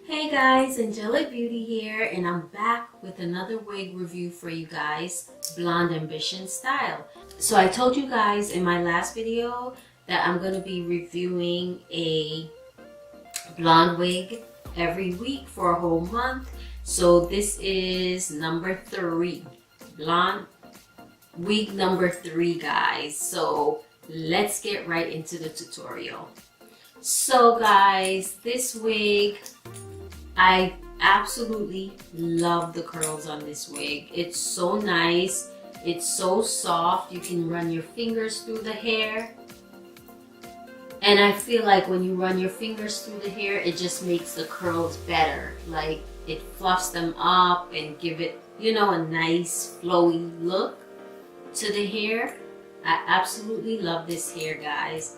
Hey guys, Angelic Beauty here, and I'm back with another wig review for you guys, Blonde Ambition style. So I told you guys in my last video that I'm going to be reviewing a blonde wig every week for a whole month. So this is number 3, blonde wig number 3, guys. So let's get right into the tutorial. So guys, this wig, I absolutely love the curls on this wig. It's so nice. It's so soft. You can run your fingers through the hair. And I feel like when you run your fingers through the hair, it just makes the curls better. Like it fluffs them up and give it, you know, a nice flowy look to the hair. I absolutely love this hair, guys.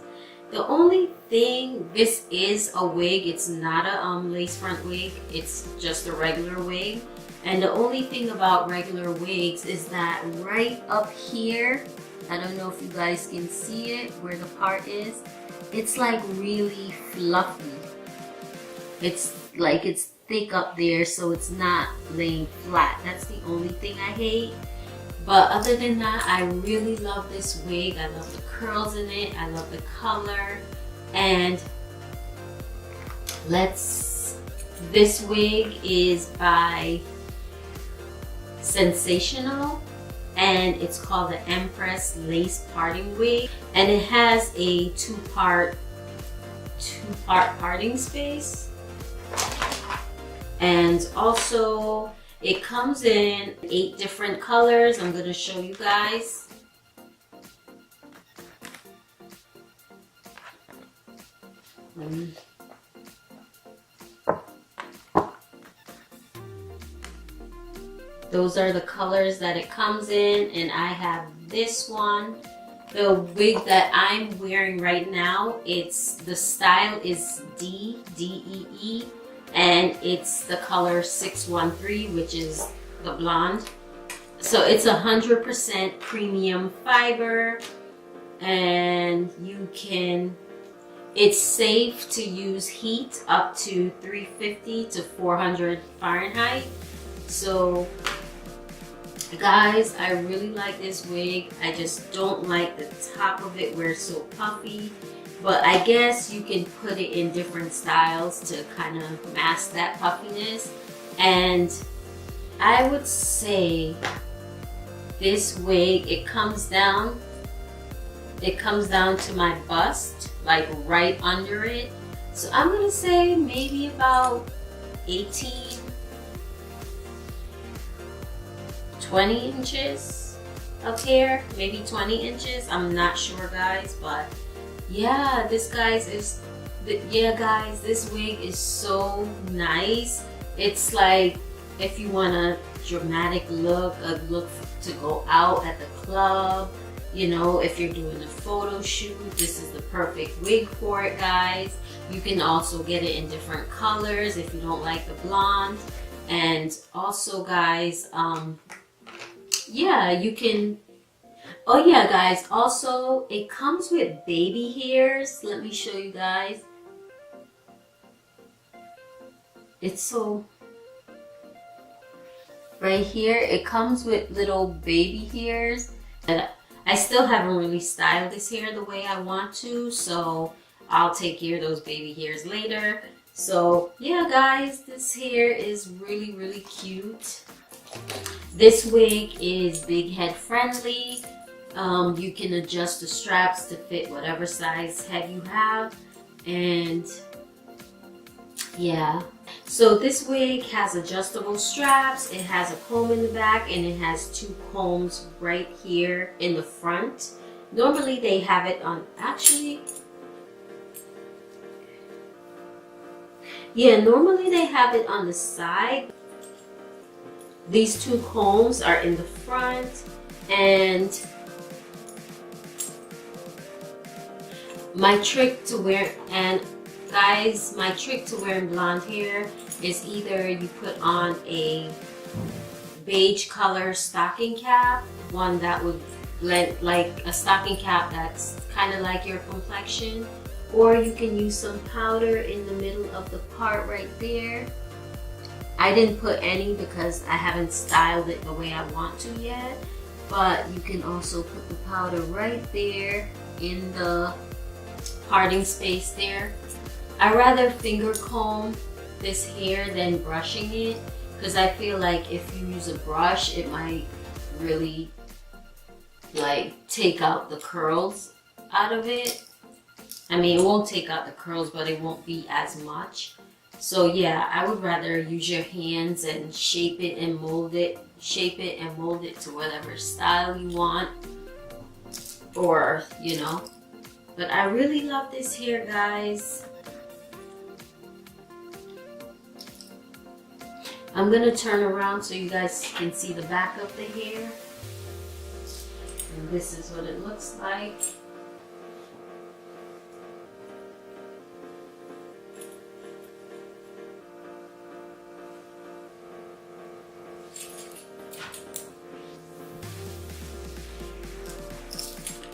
The only thing, this is a wig, it's not a lace front wig, it's just a regular wig. And the only thing about regular wigs is that right up here, I don't know if you guys can see it, where the part is, it's like really fluffy. It's like it's thick up there, so it's not laying flat. That's the only thing I hate. But other than that, I really love this wig. I love the curls in it. I love the color. And this wig is by Sensational, and it's called the Empress Lace Parting Wig. And it has a two-part parting space. And also, it comes in 8 different colors. I'm going to show you guys. Those are the colors that it comes in, and I have this one. The wig that I'm wearing right now, the style is D-E-E. And it's the color 613, which is the blonde. So it's 100% premium fiber, and it's safe to use heat up to 350 to 400 Fahrenheit. So guys, I really like this wig. I just don't like the top of it where it's so puffy. But I guess you can put it in different styles to kind of mask that puffiness. And I would say this wig, it comes down to my bust, like right under it. So I'm gonna say maybe about 18, 20 inches of hair, maybe 20 inches. I'm not sure, guys, but yeah, this wig is so nice. It's like if you want a dramatic look, a look to go out at the club, you know, if you're doing a photo shoot, this is the perfect wig for it, guys. You can also get it in different colors if you don't like the blonde. And also, guys, yeah, you can. Oh yeah, guys, also it comes with baby hairs. Let me show you guys. It's so, right here, it comes with little baby hairs. And I still haven't really styled this hair the way I want to, so I'll take care of those baby hairs later. So yeah, guys, this hair is really, really cute. This wig is big head friendly. You can adjust the straps to fit whatever size head you have. And yeah, so this wig has adjustable straps. It has a comb in the back, and it has 2 combs right here in the front. Normally they have it on, normally they have it on the side. These 2 combs are in the front, and my trick to wearing blonde hair is either you put on a beige color stocking cap, one that would blend, like a stocking cap that's kind of like your complexion, or you can use some powder in the middle of the part right there I didn't put any because I haven't styled it the way I want to yet. But you can also put the powder right there in the parting space there. I rather finger comb this hair than brushing it, because I feel like if you use a brush, it might really like take out the curls out of it. I mean, it won't take out the curls, but it won't be as much. So yeah, I would rather use your hands and shape it and mold it to whatever style you want, or you know. But I really love this hair, guys. I'm gonna turn around so you guys can see the back of the hair. And this is what it looks like.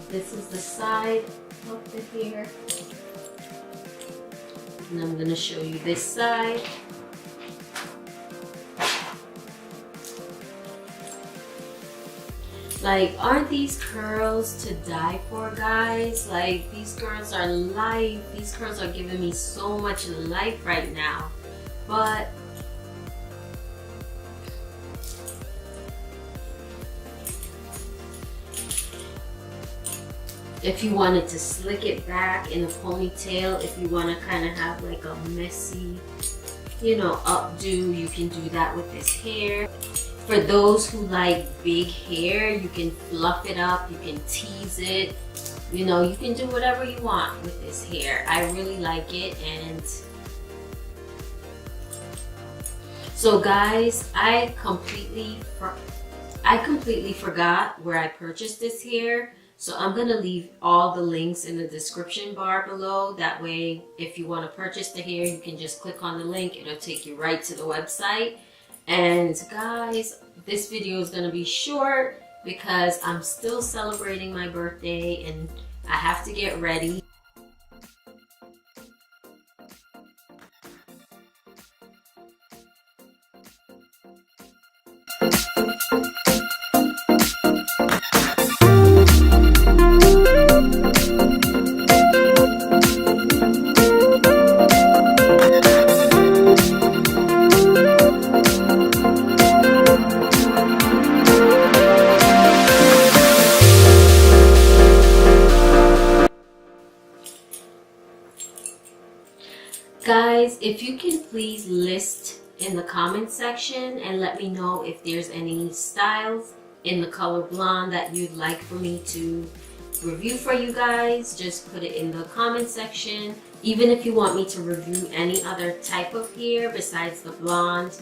This is the side of the hair. And I'm gonna show you this side. Like, aren't these curls to die for, guys? Like, these curls are life. These curls are giving me so much life right now. But if you wanted to slick it back in a ponytail, if you want to kind of have like a messy, you know, updo, you can do that with this hair. For those who like big hair, you can fluff it up, you can tease it, you know, you can do whatever you want with this hair. I really like it. And so guys, I completely forgot where I purchased this hair. So I'm going to leave all the links in the description bar below. That way, if you want to purchase the hair, you can just click on the link. It'll take you right to the website. And guys, this video is going to be short because I'm still celebrating my birthday and I have to get ready. Guys, if you can please list in the comment section and let me know if there's any styles in the color blonde that you'd like for me to review for you guys. Just put it in the comment section. Even if you want me to review any other type of hair besides the blonde,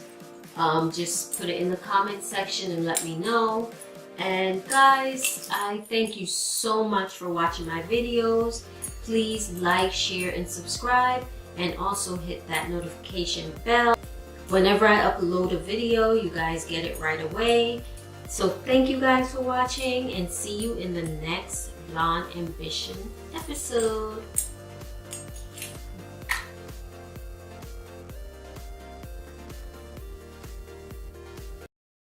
just put it in the comment section and let me know. And guys, I thank you so much for watching my videos. Please like, share, and subscribe. And also hit that notification bell. Whenever I upload a video, you guys get it right away. So thank you guys for watching and see you in the next Blonde Ambition episode.